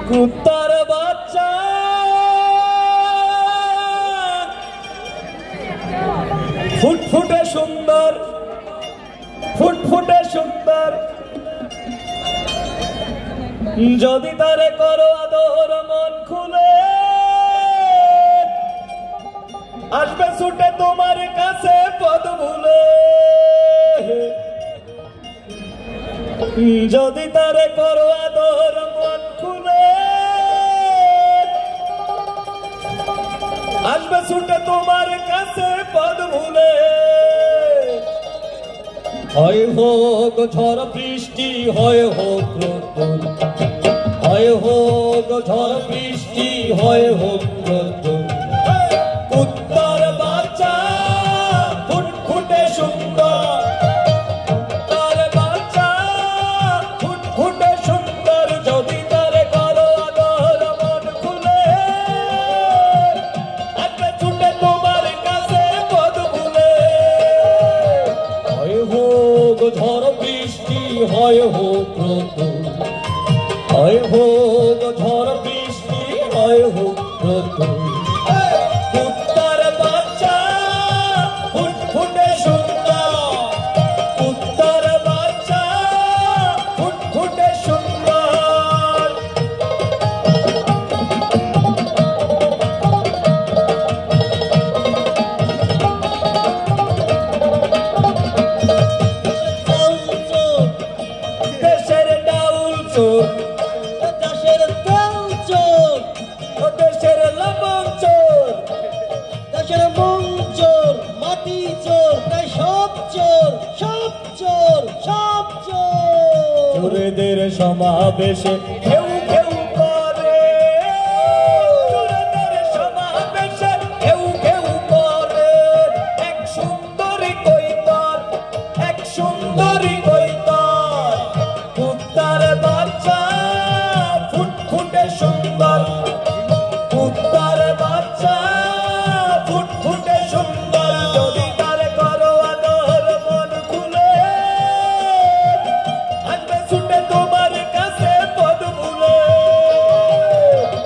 কুত্তার বাচ্চা ফুটফুটে সুন্দর, ফুটফুটে সুন্দর, যদি তারে করো আদর মন খুলে আসবে ছুটে তোমার কাছে পদ ভুলে। যদি তারে করো আদর মন খুলে আসবে ছুটে তোমার কাছে পদ ভুলে। হয় হোক ঝড় বৃষ্টি, হয় হোক রোদ্দুর, হয় হোক ঝড় বৃষ্টি, হয় হোক রোদ্দুর, কুত্তার বাচ্চা ফুটফুটে সুন্দর, তার বাচ্চা ফুটফুটে সুন্দর, যদি তারে করো আদর মন খুলে আসবে ছুটে তোমার কাছে পদ ভুলে। হয় হোক ঝড় বৃষ্টি, হয় হোক রোদ্দুর, হয় হোক ঝড় বৃষ্টি, হয় হোক রোদ্দুর, কুত্তার বাচ্চা ফুটফুটে সুন্দর, কুত্তার বাচ্চা ফুটফুটে সুন্দর। দেশের ডাউল চোর, দেশের তেল চোর, দেশের লবণ চোর, দেশের মন চোর, মাটি চোর, তাই সব চোর, সব চোর, সব চোর। চোরেদের সমাবেশে কেউ কেউ করে, চোরেদের সমাবেশে কেউ কেউ করে, এক সুন্দরী কৈতর, এক সুন্দরী কৈতর, কুত্তার বাচ্চা ফুটফুটে সুন্দর, কুত্তার বাচ্চা ফুটফুটে সুন্দর, যদি তারে করো আদর মন খুলে আসবে ছুটে তোমার কাছে পদ ভুলে।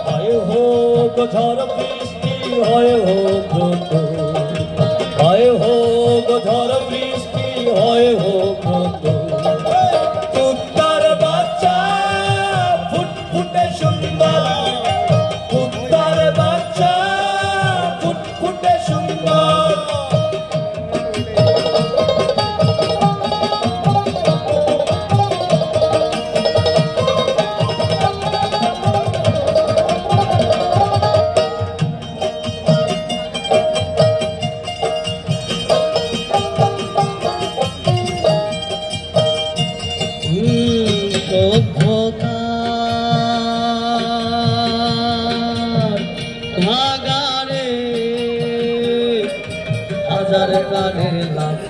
হয় হোক ঝড় বৃষ্টি, হয় হোক রোদ্দুর, হয় হোক ঝড় বৃষ্টি, হয় হোক রোদ্দুর, কুত্তার বাচ্চা ফুটফুটে সুন্দর, কুত্তার বাচ্চা ফুটফুটে সুন্দর। ভাগারে হাজার প্রাণের লাশ,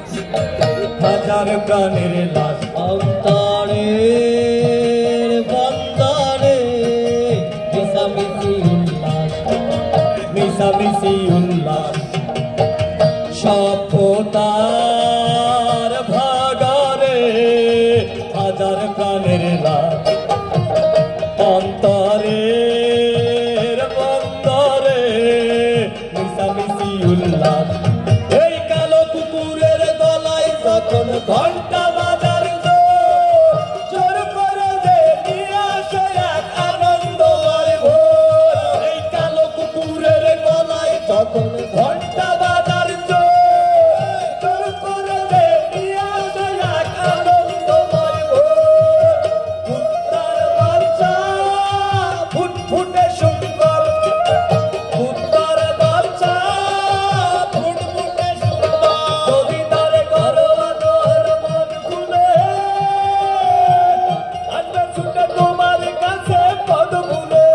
হাজার প্রাণের লাশ, অন্তরের বন্দরে মিশামিশি উল্লাস, মিশামিশি উল্লাস, সভ্যতার ভাগারে হাজার প্রাণের লাশ, অন্তরের বন্দরে মিশামিশি উল্লাস। এই কালো কুকুরের গলায় যখন ঘন্টা বাজার জোর করে যে নিয়ে আসে এক আনন্দময় ভোর, এই কালো কুকুরের গলায় যখন ঘন্টা বাজার জোর করে যে নিয়ে আসে এক আনন্দময় ভোর, কুত্তার বাচ্চা ফুটফুটে সুন্দর, কুত্তার বাচ্চা ফুটফুটে সুন্দর, যদি তারে করো আদর মন খুলে আসবে ছুটে তোমার কাছে পদ ভুলে।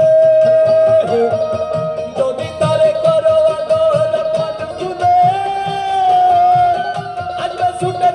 যদি তারে করো আদর মন খুলে আসবে ছুটে